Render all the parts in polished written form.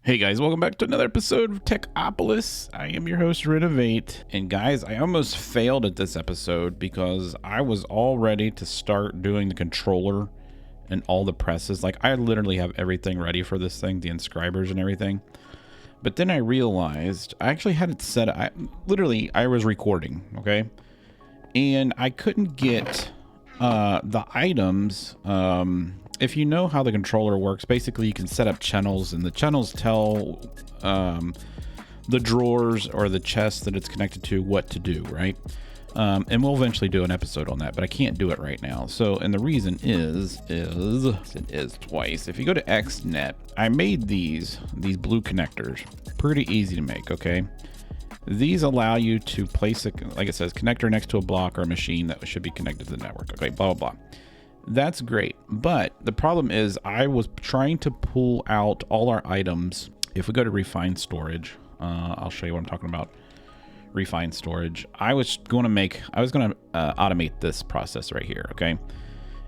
Hey guys, welcome back to another episode of Techopolis. I am your host, Renovate. And guys, I almost failed at this episode because I was all ready to start doing the controller and all the presses. Like, I literally have everything ready for this thing, the inscribers and everything. But then I realized I actually had it set up. I was recording, okay? And I couldn't get the items. If you know how the controller works, basically you can set up channels, and the channels tell the drawers or the chest that it's connected to what to do, right? And we'll eventually do an episode on that, but I can't do it right now. So, and the reason is twice. If you go to XNet, I made these blue connectors. Pretty easy to make, okay? These allow you to place, like it says, connector next to a block or a machine that should be connected to the network. Okay, blah, blah, blah. That's great. But the problem is I was trying to pull out all our items. If we go to refined storage, I'll show you what I'm talking about. Refined storage. I was going to automate this process right here. Okay.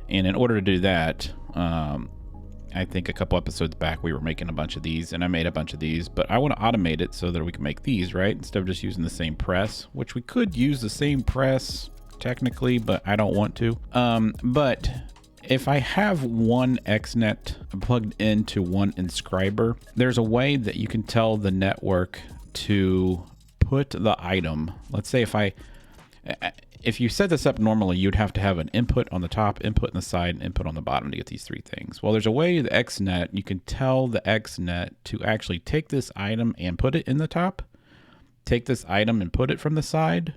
And in order to do that, I think a couple episodes back, we were making a bunch of these, and I made a bunch of these, but I want to automate it so that we can make these, right? Instead of just using the same press, which we could use the same press technically, but I don't want to. But if I have one XNet plugged into one inscriber, there's a way that you can tell the network to put the item. Let's say if you set this up normally, you'd have to have an input on the top, input on the side, and input on the bottom to get these three things. Well, there's a way the XNet, you can tell the XNet to actually take this item and put it in the top, take this item and put it from the side,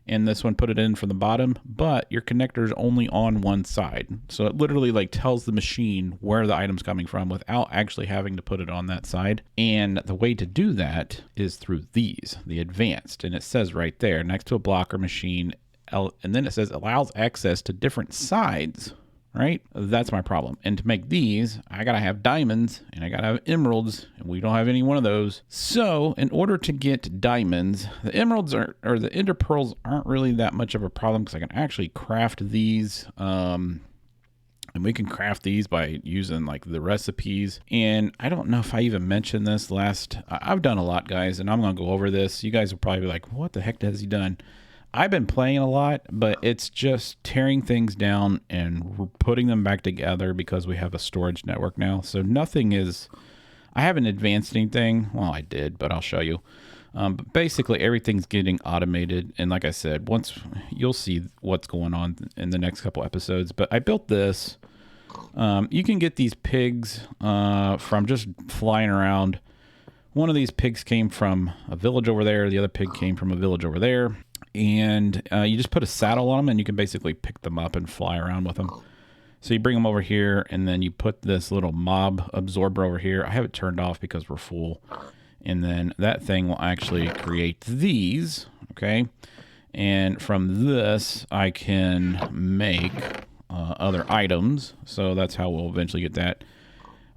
and this one put it in from the bottom, but your connector is only on one side. So it literally like tells the machine where the item's coming from without actually having to put it on that side. And the way to do that is through these, the advanced. And it says right there, next to a block or machine, and then it says allows access to different sides, right? That's my problem. And to make these, I gotta have diamonds and I gotta have emeralds, and we don't have any one of those. So in order to get diamonds, the emeralds or the ender pearls aren't really that much of a problem because I can actually craft these. And we can craft these by using like the recipes. And I don't know if I even mentioned this I've done a lot, guys, and I'm gonna go over this. You guys will probably be like, what the heck has he done? I've been playing a lot, but it's just tearing things down and putting them back together because we have a storage network now. So I haven't advanced anything. Well, I did, but I'll show you. But basically everything's getting automated. And like I said, once you'll see what's going on in the next couple episodes, but I built this. You can get these pigs from just flying around. One of these pigs came from a village over there. The other pig came from a village over there. And you just put a saddle on them, and you can basically pick them up and fly around with them. So you bring them over here, and then you put this little mob absorber over here. I have it turned off because we're full. And then that thing will actually create these, okay? And from this, I can make other items. So that's how we'll eventually get that.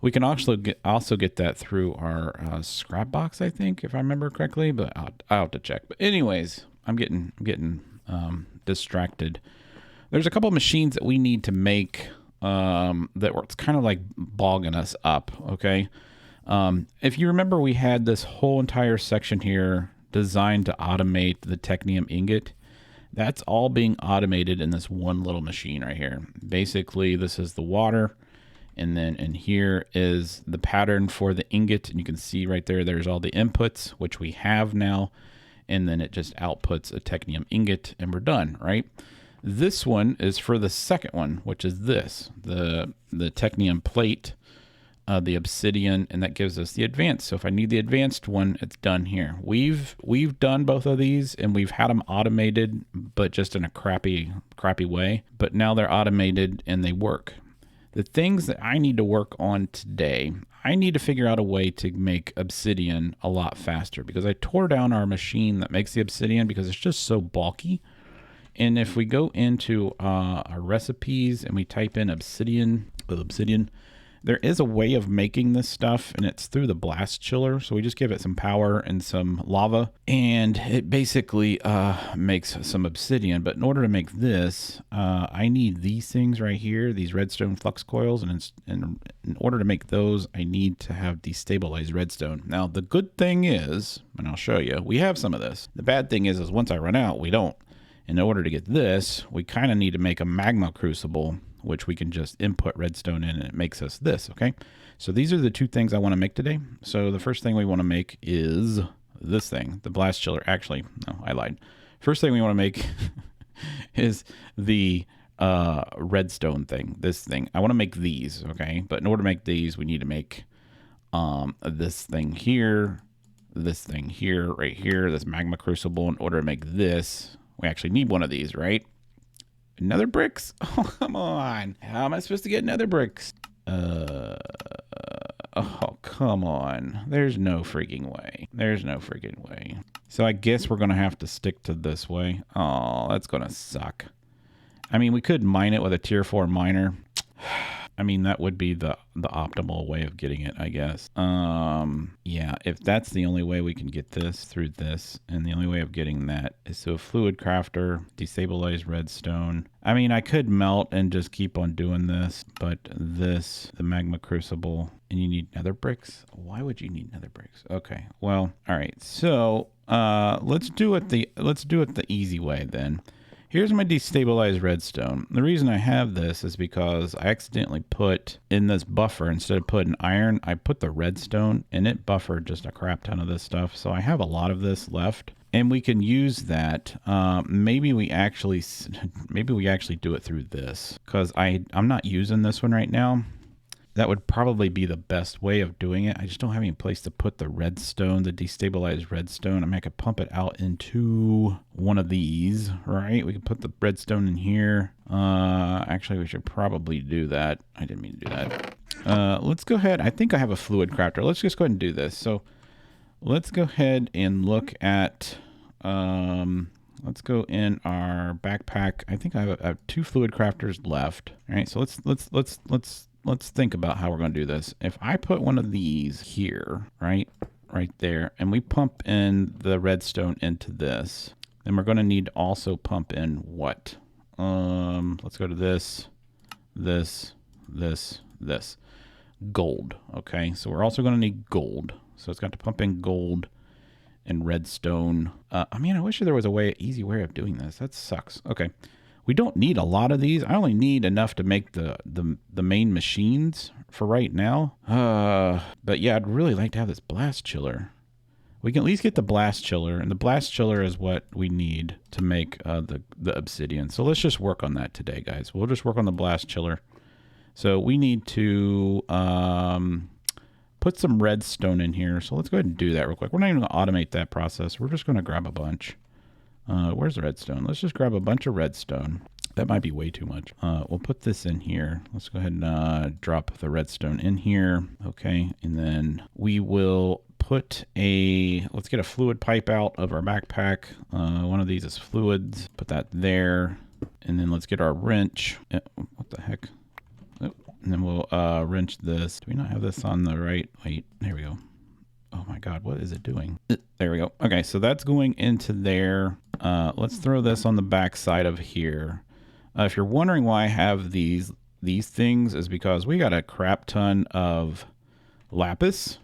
We can also get that through our scrap box, I think, if I remember correctly. But I'll have to check. But anyways, I'm getting distracted. There's a couple of machines that we need to make it's kind of like bogging us up, okay? If you remember, we had this whole entire section here designed to automate the Technium ingot. That's all being automated in this one little machine right here. Basically, this is the water, and then in here is the pattern for the ingot, and you can see right there's all the inputs, which we have now. And then it just outputs a Technium ingot, and we're done, right? This one is for the second one, which is this, the Technium plate, the obsidian, and that gives us the advanced. So if I need the advanced one, it's done here. We've done both of these, and we've had them automated, but just in a crappy way. But now they're automated and they work. The things that I need to work on today, I need to figure out a way to make obsidian a lot faster, because I tore down our machine that makes the obsidian because it's just so bulky. And if we go into our recipes and we type in obsidian, There is a way of making this stuff, and it's through the blast chiller. So we just give it some power and some lava, and it basically makes some obsidian. But in order to make this, I need these things right here, these redstone flux coils, and in order to make those, I need to have destabilized redstone. Now, the good thing is, and I'll show you, we have some of this. The bad thing is once I run out, we don't. In order to get this, we kind of need to make a magma crucible, which we can just input redstone in, and it makes us this, okay? So these are the two things I want to make today. So the first thing we want to make is this thing, the blast chiller. Actually, no, I lied. First thing we want to make is the redstone thing, this thing. I want to make these, okay? But in order to make these, we need to make this thing here, right here, this magma crucible. In order to make this, we actually need one of these, right? Nether bricks? Oh, come on. How am I supposed to get nether bricks? Oh, come on. There's no freaking way. There's no freaking way. So I guess we're going to have to stick to this way. Oh, that's going to suck. I mean, we could mine it with a tier 4 miner. I mean, that would be the optimal way of getting it, I guess. Yeah, if that's the only way we can get this through this, and the only way of getting that is to a fluid crafter, destabilize redstone. I mean, I could melt and just keep on doing this, but this, the magma crucible, and you need nether bricks? Why would you need nether bricks? Okay, well, all right. So let's do it the easy way then. Here's my destabilized redstone. The reason I have this is because I accidentally put in this buffer, instead of putting iron, I put the redstone, and it buffered just a crap ton of this stuff. So I have a lot of this left, and we can use that. Maybe we actually do it through this, because I'm not using this one right now. That would probably be the best way of doing it. I just don't have any place to put the redstone, the destabilized redstone. I mean, I could pump it out into one of these, right? We could put the redstone in here. Actually, we should probably do that. I didn't mean to do that. Let's go ahead. I think I have a fluid crafter. Let's just go ahead and do this. So let's go ahead and look at, let's go in our backpack. I think I have 2 fluid crafters left. All right, so let's think about how we're going to do this. If I put one of these here, right there, and we pump in the redstone into this, then we're going to need to also pump in what? Let's go to this, gold. Okay, so we're also going to need gold. So it's got to pump in gold and redstone. I mean, I wish there was easy way of doing this. That sucks. Okay. We don't need a lot of these. I only need enough to make the main machines for right now. But yeah, I'd really like to have this blast chiller. We can at least get the blast chiller, and the blast chiller is what we need to make the obsidian. So let's just work on that today, guys. We'll just work on the blast chiller. So we need to put some redstone in here. So let's go ahead and do that real quick. We're not even going to automate that process. We're just going to grab a bunch. Where's the redstone? Let's just grab a bunch of redstone. That might be way too much. We'll put this in here. Let's go ahead and drop the redstone in here. Okay, and then we will put let's get a fluid pipe out of our backpack. One of these is fluids. Put that there. And then let's get our wrench. What the heck? Oh, and then we'll wrench this. Do we not have this on the right? Wait, there we go. Oh my God, what is it doing? There we go. Okay, so that's going into there. Let's throw this on the back side of here. If you're wondering why I have these things, is because we got a crap ton of lapis.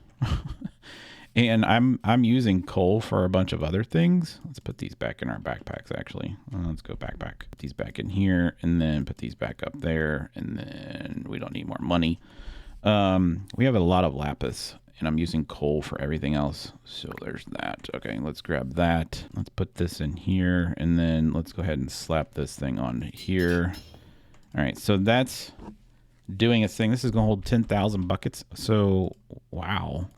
And I'm using coal for a bunch of other things. Let's put these back in our backpacks, actually. Let's go backpack. Put these back in here, and then put these back up there, and then we don't need more money. We have a lot of lapis, and I'm using coal for everything else. So there's that. Okay, let's grab that. Let's put this in here, and then let's go ahead and slap this thing on here. All right, so that's doing its thing. This is going to hold 10,000 buckets. So, wow.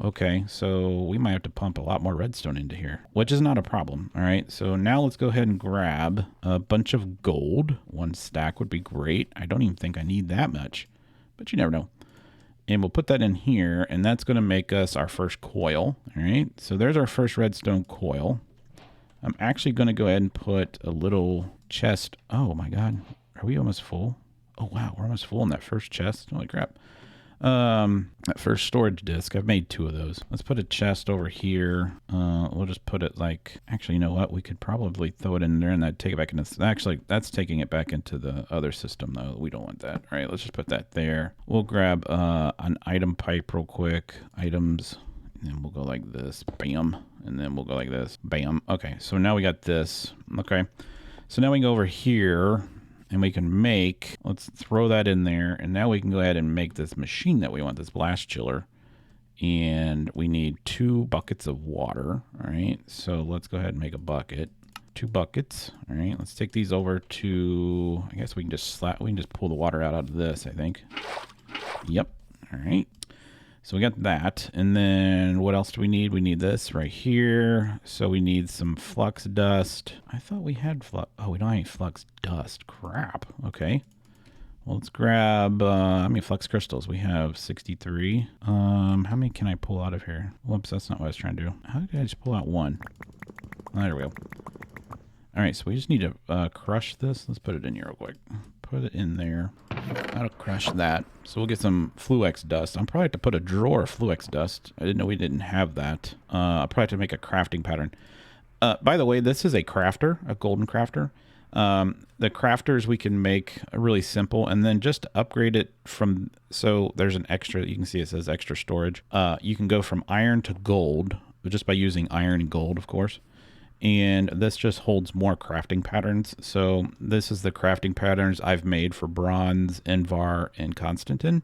Okay, so we might have to pump a lot more redstone into here, which is not a problem. All right, so now let's go ahead and grab a bunch of gold. 1 stack would be great. I don't even think I need that much, but you never know. And we'll put that in here, and that's going to make us our first coil. All right, so there's our first redstone coil. I'm actually going to go ahead and put a little chest. Oh my God, are we almost full? Oh wow, we're almost full in that first chest. Holy crap. That first storage disk, I've made 2 of those. Let's put a chest over here. We'll just put it like, actually, you know what? We could probably throw it in there and then take it back into, actually, that's taking it back into the other system though. We don't want that. All right, let's just put that there. We'll grab an item pipe real quick. Items, and then we'll go like this, bam. And then we'll go like this, bam. Okay, so now we got this. Okay, so now we can go over here. And we can make, let's throw that in there. And now we can go ahead and make this machine that we want, this blast chiller. And we need 2 buckets of water. All right. So let's go ahead and make a bucket. 2 buckets. All right. Let's take these over to, I guess we can just pull the water out of this, I think. Yep. All right. So we got that. And then what else do we need? We need this right here. So we need some flux dust. I thought we had flux. Oh, we don't have any flux dust. Crap. Okay. Well, let's grab, how many flux crystals? We have 63. How many can I pull out of here? Whoops, that's not what I was trying to do. How did I just pull out 1? Oh, there we go. All right, so we just need to crush this. Let's put it in here real quick. Put it in there. That'll crush that. So we'll get some Flux dust. I'm probably have to put a drawer of Flux dust. I didn't know we didn't have that. I'll probably have to make a crafting pattern. By the way, this is a crafter, a golden crafter. The crafters we can make really simple, and then just upgrade it from, so there's an extra, you can see it says extra storage. You can go from iron to gold, just by using iron and gold, of course. And this just holds more crafting patterns. So this is the crafting patterns I've made for bronze, Invar, and Constantin.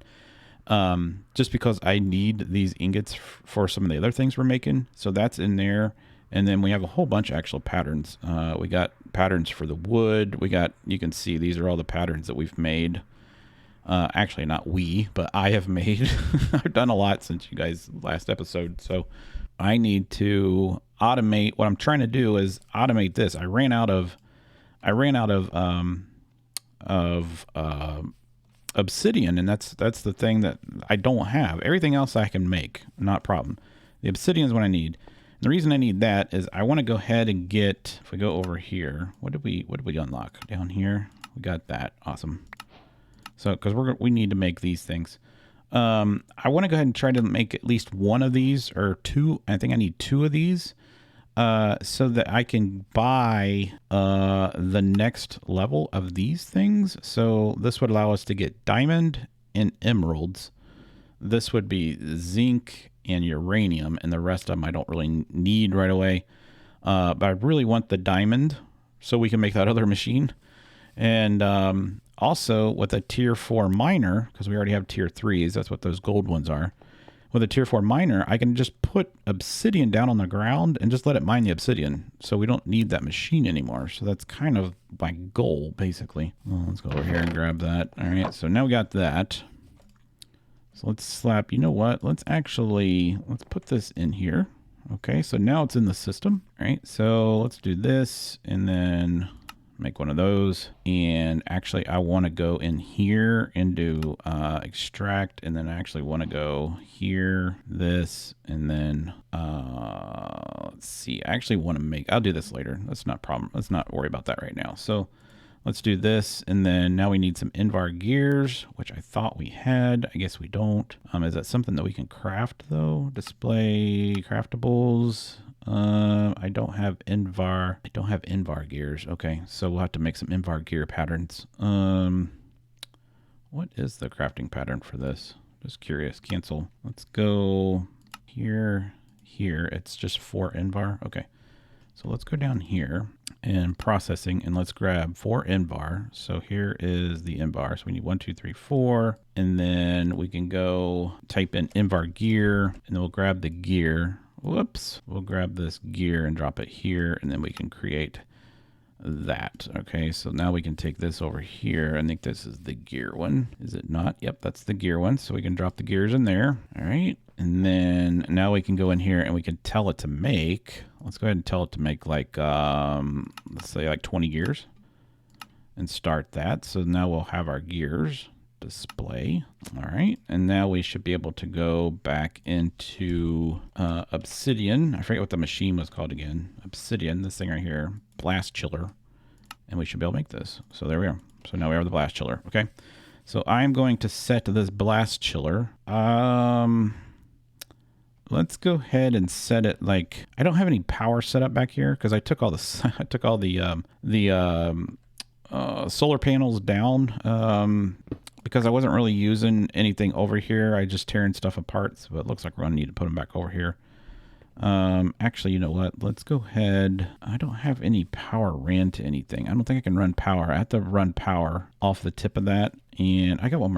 Just because I need these ingots for some of the other things we're making. So that's in there. And then we have a whole bunch of actual patterns. We got patterns for the wood. We got, you can see these are all the patterns that we've made. Actually, not we, but I have made. I've done a lot since you guys last episode. So I need to automate. What I'm trying to do is automate this. I ran out of obsidian, and that's the thing that I don't have. Everything else I can make, not a problem. The obsidian is what I need. And the reason I need that is I want to go ahead and get, if we go over here, what did we unlock down here? We got that. Awesome. So, because we need to make these things. I want to go ahead and try to make at least one of these, or 2. I think I need 2 of these, so that I can buy the next level of these things. So this would allow us to get diamond and emeralds. This would be zinc and uranium, and the rest of them I don't really need right away. But I really want the diamond so we can make that other machine. And also with a tier 4 miner, because we already have tier 3s, that's what those gold ones are. With a tier 4 miner, I can just put obsidian down on the ground and just let it mine the obsidian. So we don't need that machine anymore. So that's kind of my goal, basically. Well, let's go over here and grab that. All right, so now we got that. So let's slap, you know what? Let's put this in here. Okay, so now it's in the system. All right, so let's do this and then make one of those. And actually I want to go in here and do extract, and then I actually want to go here, this, and then let's see, I actually want to make, I'll do this later. That's not a problem. Let's not worry about that right now. So let's do this, and then now we need some Invar gears, which I thought we had. I guess we don't. Is that something that we can craft though? Display craftables. I don't have Invar. I don't have Invar gears. Okay, so we'll have to make some Invar gear patterns. What is the crafting pattern for this? Just curious. Cancel. Let's go here. Here, it's just 4 Invar. Okay. So let's go down here and processing, and let's grab 4 Invar. So here is the Invar. So we need 1, 2, 3, 4. And then we can go type in Invar gear, and then we'll grab the gear. Whoops. We'll grab this gear and drop it here, and then we can create that. Okay, so now we can take this over here. I think this is the gear one. Is it not? Yep, that's the gear one. So we can drop the gears in there. All right. And then now we can go in here and we can tell it to make, let's go ahead and tell it to make like, let's say like 20 gears and start that. So now we'll have our gears display. All right. And now we should be able to go back into Obsidian. I forget what the machine was called again. Obsidian, this thing right here, blast chiller. And we should be able to make this. So there we are. So now we have the blast chiller. Okay. So I'm going to set this blast chiller. Let's go ahead and set it like, I don't have any power set up back here because I took all the I took all the solar panels down because I wasn't really using anything over here. I just tearing stuff apart, so it looks like we're gonna need to put them back over here. Actually, you know what? Let's go ahead. I don't have any power ran to anything. I don't think I can run power. I have to run power off the tip of that. And I got one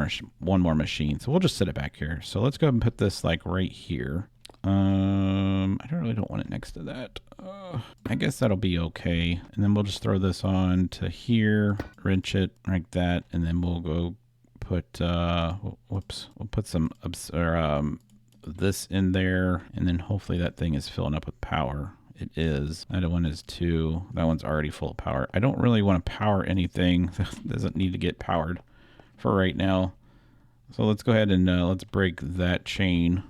more machine, so we'll just set it back here. So let's go ahead and put this like right here. I really don't want it next to that. I guess that'll be okay. And then we'll just throw this on to here, wrench it like that, and then we'll go put, we'll put some, this in there, and then hopefully that thing is filling up with power. It is. That one is too. That one's already full of power. I don't really want to power anything that doesn't need to get powered for right now. So let's go ahead and let's break that chain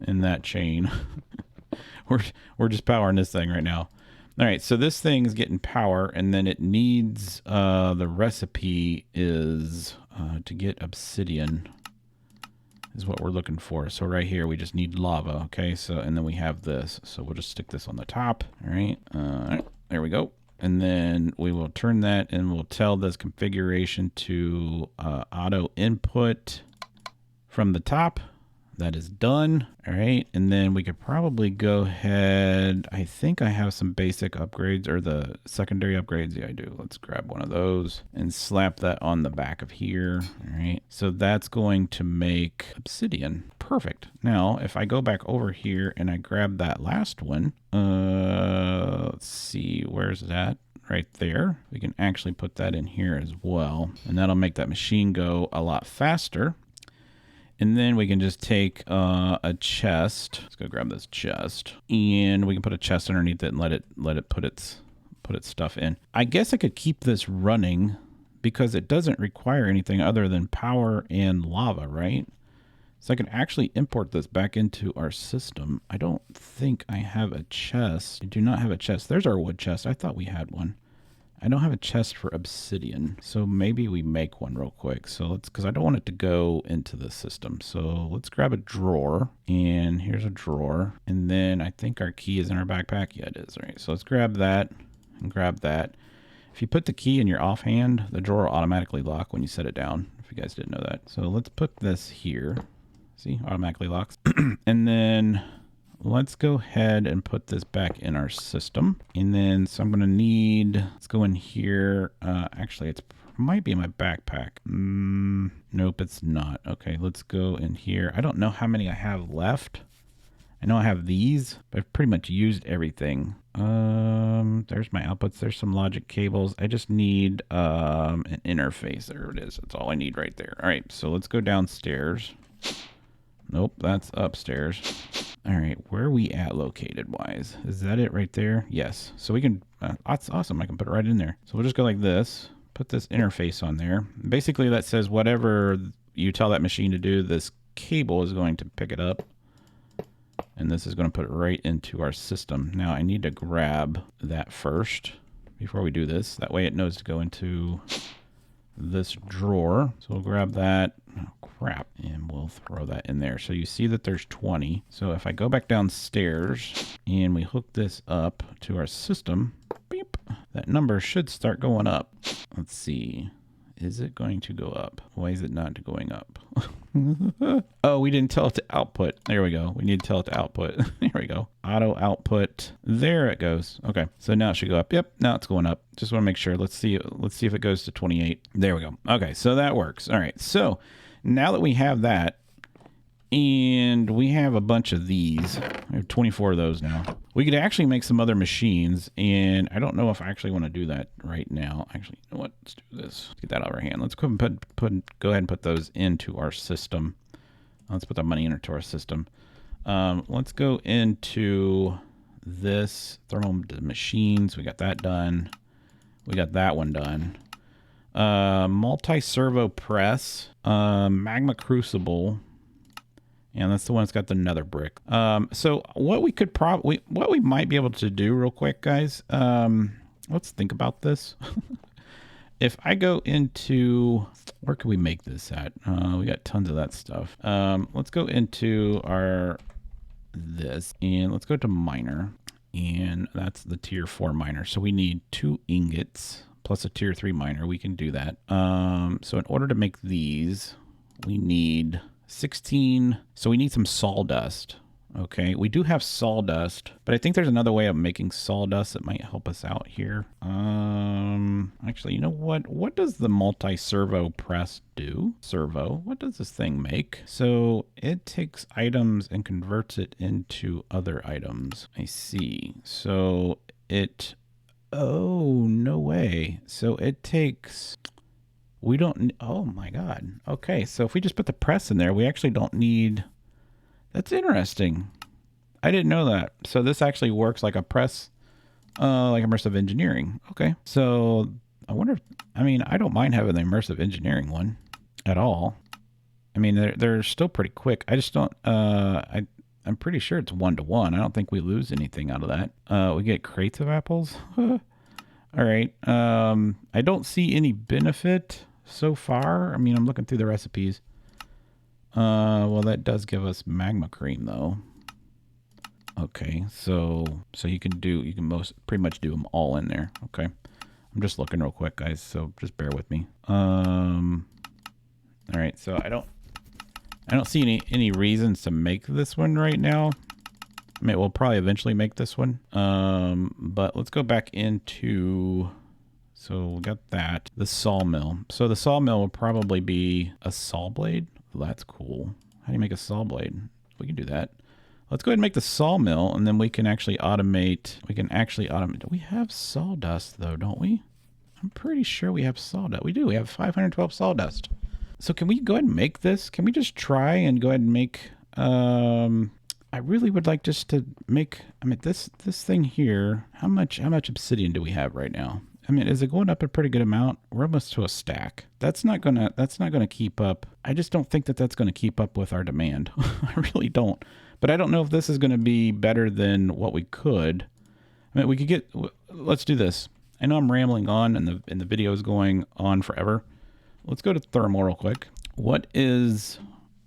and that chain. we're just powering this thing right now. All right, so this thing's getting power, and then it needs the recipe is to get obsidian is what we're looking for. So right here we just need lava. Okay, so and then we have this, so we'll just stick this on the top. All right, there we go. And then we will turn that and we'll tell this configuration to auto input from the top. That is done. All right, and then we could probably go ahead. I think I have some basic upgrades, or the secondary upgrades. Yeah, I do. Let's grab one of those and slap that on the back of here. All right, so that's going to make obsidian. Perfect. Now, if I go back over here and I grab that last one, let's see, where's that? Right there. We can actually put that in here as well, and that'll make that machine go a lot faster. And then we can just take a chest. Let's go grab this chest, and we can put a chest underneath it and let it put its stuff in. I guess I could keep this running because it doesn't require anything other than power and lava, right? So I can actually import this back into our system. I don't think I have a chest. I do not have a chest. There's our wood chest. I thought we had one. I don't have a chest for obsidian, so maybe we make one real quick. So let's, because I don't want it to go into the system. So let's grab a drawer, and here's a drawer. And then I think our key is in our backpack. Yeah, it is. All right, so let's grab that and grab that. If you put the key in your offhand, the drawer will automatically lock when you set it down, if you guys didn't know that. So let's put this here. See, automatically locks. And then let's go ahead and put this back in our system. And then, so I'm going to need, let's go in here. Actually, it might be in my backpack. Nope, it's not. Okay, let's go in here. I don't know how many I have left. I know I have these, but I've pretty much used everything. There's my outputs. There's some logic cables. I just need an interface. There it is. That's all I need right there. All right, so let's go downstairs. Nope, that's upstairs. All right, where are we at located wise? Is that it right there? Yes. So we can, that's awesome. I can put it right in there. So we'll just go like this, put this interface on there. Basically that says whatever you tell that machine to do, this cable is going to pick it up. And this is going to put it right into our system. Now I need to grab that first before we do this. That way it knows to go into this drawer. So we'll grab that. Oh, crap. And we'll throw that in there. So you see that there's 20. So if I go back downstairs and we hook this up to our system, beep, that number should start going up. Let's see. Is it going to go up? Why is it not going up? Oh, we didn't tell it to output. There we go. We need to tell it to output. There we go. Auto output. There it goes. Okay. So now it should go up. Yep. Now it's going up. Just want to make sure. Let's see if it goes to 28. There we go. Okay. So that works. All right. So now that we have that, and we have a bunch of these, I have 24 of those now. We could actually make some other machines, and I don't know if I actually want to do that right now. Actually, you know what? Let's do this. Let's get that out of our hand. Let's go ahead and put those into our system. Let's put the money into our system. Let's go into this, throw them to the machines. We got that done. We got that one done. Multi-Servo Press, Magma Crucible. And that's the one that's got the nether brick. So what we could what we might be able to do real quick, guys, let's think about this, if I go into, where can we make this at? We got tons of that stuff. Let's go into this, and let's go to miner, and that's the tier 4 miner. So we need 2 ingots plus a tier 3 miner. We can do that. So in order to make these, we need 16. So we need some sawdust. Okay, we do have sawdust, but I think there's another way of making sawdust that might help us out here. Actually, you know what? What does the multi-servo press do? Servo, what does this thing make? So it takes items and converts it into other items. I see. So it, oh, no way. So it takes, we don't, oh my God. Okay, so if we just put the press in there, we actually don't need, that's interesting. I didn't know that. So this actually works like a press, like immersive engineering. Okay. So I wonder if, I mean, I don't mind having the immersive engineering one at all. I mean, they're still pretty quick. I just don't, I'm pretty sure it's 1-to-1. I don't think we lose anything out of that. We get crates of apples. All right. I don't see any benefit so far. I mean, I'm looking through the recipes. Well, that does give us magma cream though. Okay, so you can pretty much do them all in there. Okay, I'm just looking real quick, guys. So just bear with me. All right, so I don't see any reasons to make this one right now. I mean, we'll probably eventually make this one. But let's go back into. So we got that, the sawmill. So the sawmill will probably be a saw blade. Well, that's cool. How do you make a saw blade? We can do that. Let's go ahead and make the sawmill, and then we can actually automate. Do we have sawdust though, don't we? I'm pretty sure we have sawdust. We do. We have 512 sawdust. So can we go ahead and make this? Can we just try and go ahead and make, I really would like just to make, I mean, this thing here, how much obsidian do we have right now? I mean, is it going up a pretty good amount? We're almost to a stack. That's not gonna keep up. I just don't think that's gonna keep up with our demand. I really don't. But I don't know if this is gonna be better than what we could. I mean, we could get, let's do this. I know I'm rambling on and the video is going on forever. Let's go to thermal real quick. What is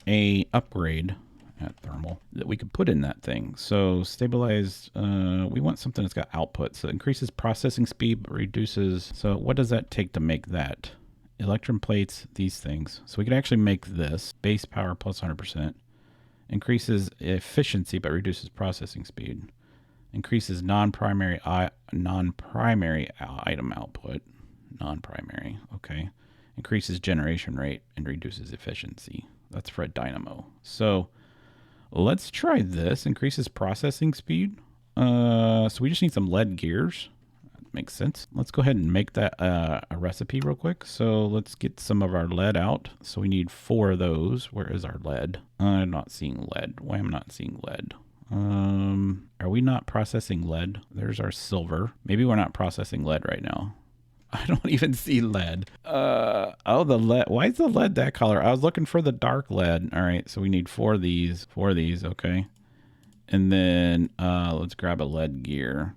a upgrade at thermal that we could put in that thing? So stabilized, we want something that's got output. So it increases processing speed, but reduces. So what does that take to make that? Electron plates, these things. So we could actually make this base power plus 100%. Increases efficiency, but reduces processing speed. Increases non-primary item output. Non-primary, okay. Increases generation rate and reduces efficiency. That's for a dynamo. So let's try this. Increases processing speed. So we just need some lead gears. That makes sense. Let's go ahead and make that a recipe real quick. So let's get some of our lead out. So we need 4 of those. Where is our lead? I'm not seeing lead. Why am I not seeing lead? Are we not processing lead? There's our silver. Maybe we're not processing lead right now. I don't even see lead. Oh, the lead. Why is the lead that color? I was looking for the dark lead. All right, so we need 4 of these. 4 of these, okay. And then let's grab a lead gear,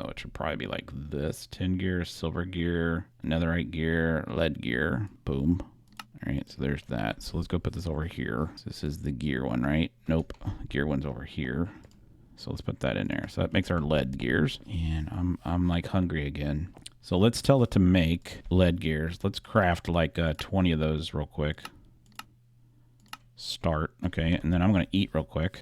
which would probably be like this. Tin gear, silver gear, netherite gear, lead gear. Boom. All right, so there's that. So let's go put this over here. So this is the gear one, right? Nope, gear one's over here. So let's put that in there. So that makes our lead gears. And I'm like hungry again. So let's tell it to make lead gears. Let's craft like 20 of those real quick. Start, okay, and then I'm gonna eat real quick.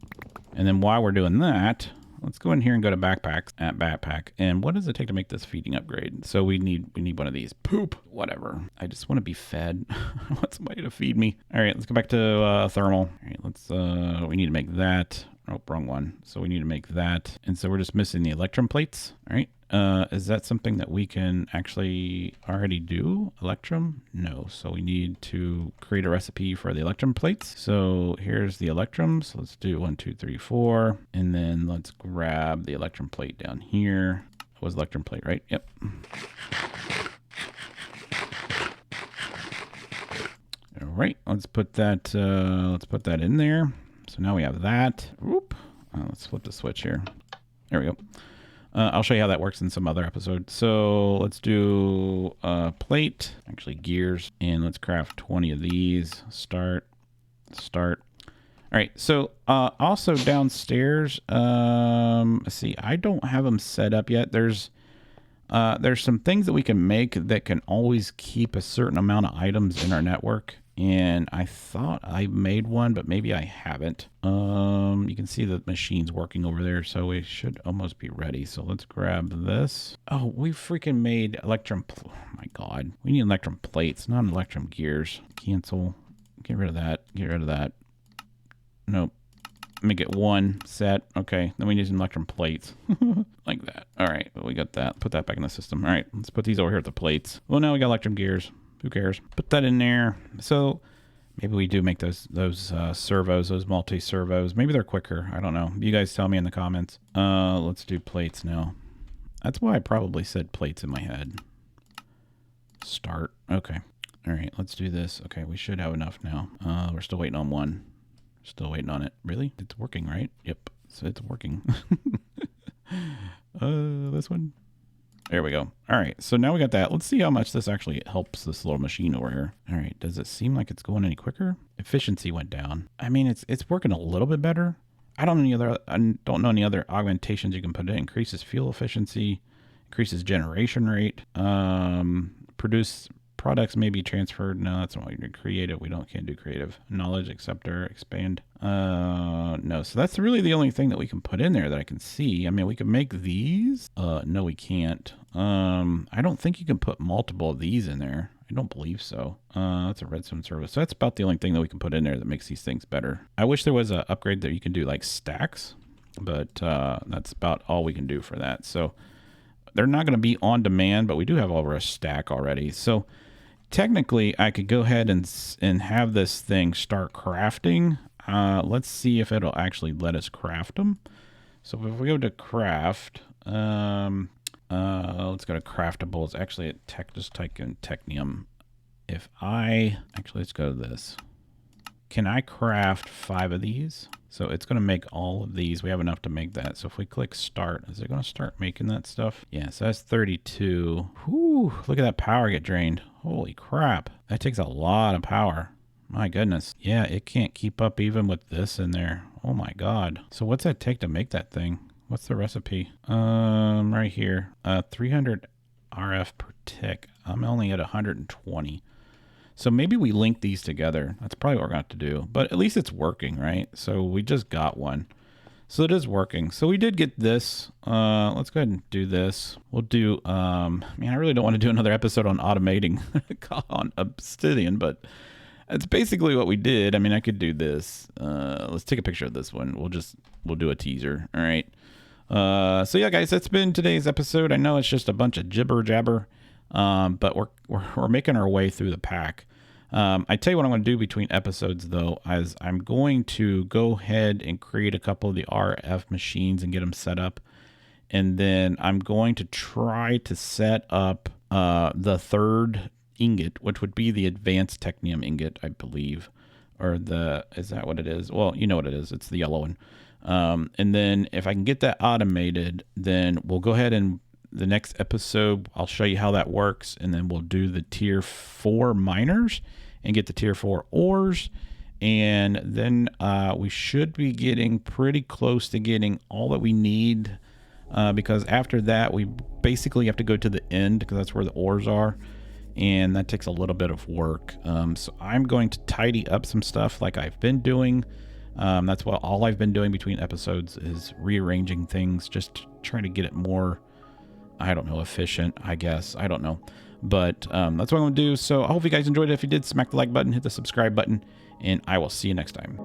And then while we're doing that, let's go in here and go to backpacks at backpack. And what does it take to make this feeding upgrade? So we need one of these. Poop, whatever. I just want to be fed. I want somebody to feed me. All right, let's go back to thermal. All right, let's we need to make that. Oh, wrong one. So we need to make that. And so we're just missing the electron plates. All right. Is that something that we can actually already do? Electrum? No. So we need to create a recipe for the electron plates. So here's the electrums. Let's do 1, 2, 3, 4. And then let's grab the electron plate down here. It was electron plate, right? Yep. All right. Let's put that in there. So now we have that. Whoop. Let's flip the switch here. There we go. I'll show you how that works in some other episode. So let's do plate, actually gears, and let's craft 20 of these. Start. All right, so also downstairs, let's see, I don't have them set up yet. There's some things that we can make that can always keep a certain amount of items in our network. And I thought I made one, but maybe I haven't. You can see the machine's working over there, so we should almost be ready. So let's grab this. Oh, we freaking made electron. Oh my God, we need electron plates, not electron gears. Cancel. Get rid of that. Get rid of that. Nope. Make it one set. Okay, then we need some electron plates. Like that. All right, well, we got that. Put that back in the system. All right, let's put these over here at the plates. Well, now we got electron gears. Who cares? Put that in there. So maybe we do make those servos, those multi-servos. Maybe they're quicker. I don't know. You guys tell me in the comments. Let's do plates now. That's why I probably said plates in my head. Start. Okay. All right, let's do this. Okay, we should have enough now. We're still waiting on one. Still waiting on it. Really? It's working, right? Yep. So it's working. This one. There we go. All right. So now we got that. Let's see how much this actually helps this little machine over here. All right. Does it seem like it's going any quicker? Efficiency went down. I mean, it's working a little bit better. I don't know any other augmentations you can put in. Increases fuel efficiency, increases generation rate, produce products may be transferred. No, that's not what you do. Creative. Can't do creative. Knowledge acceptor, expand. No. So that's really the only thing that we can put in there that I can see. I mean, we can make these. No, we can't. I don't think you can put multiple of these in there. I don't believe so. That's a redstone service. So that's about the only thing that we can put in there that makes these things better. I wish there was an upgrade that you can do like stacks, but that's about all we can do for that. So they're not going to be on demand, but we do have over a stack already. So technically, I could go ahead and have this thing start crafting. Let's see if it'll actually let us craft them. So if we go to craft, let's go to craftables. Actually, just type in Technium. Let's go to this. Can I craft 5 of these? So it's going to make all of these. We have enough to make that. So if we click start, is it going to start making that stuff? Yeah, so that's 32. Whew, look at that power get drained. Holy crap. That takes a lot of power. My goodness. Yeah, it can't keep up even with this in there. Oh my God. So what's that take to make that thing? What's the recipe? Right here. 300 RF per tick. I'm only at 120. So maybe we link these together. That's probably what we're going to have to do. But at least it's working, right? So we just got one. So it is working. So we did get this. Let's go ahead and do this. We'll do, man, I really don't want to do another episode on automating on Obsidian, but that's basically what we did. I mean, I could do this. Let's take a picture of this one. We'll do a teaser. All right. So yeah, guys, that's been today's episode. I know it's just a bunch of jibber jabber. But we're making our way through the pack. I tell you what I'm going to do between episodes, though, is I'm going to go ahead and create a couple of the RF machines and get them set up. And then I'm going to try to set up the third ingot, which would be the advanced Technium ingot, I believe. Is that what it is? Well, you know what it is. It's the yellow one. And then if I can get that automated, then we'll go ahead and the next episode, I'll show you how that works, and then we'll do the tier 4 miners and get the tier 4 ores, and then we should be getting pretty close to getting all that we need, because after that, we basically have to go to the end, because that's where the ores are, and that takes a little bit of work. So I'm going to tidy up some stuff like I've been doing. That's what all I've been doing between episodes is rearranging things, just to try to get it more, I don't know, efficient, I guess. I don't know. But that's what I'm going to do. So I hope you guys enjoyed it. If you did, smack the like button, hit the subscribe button, and I will see you next time.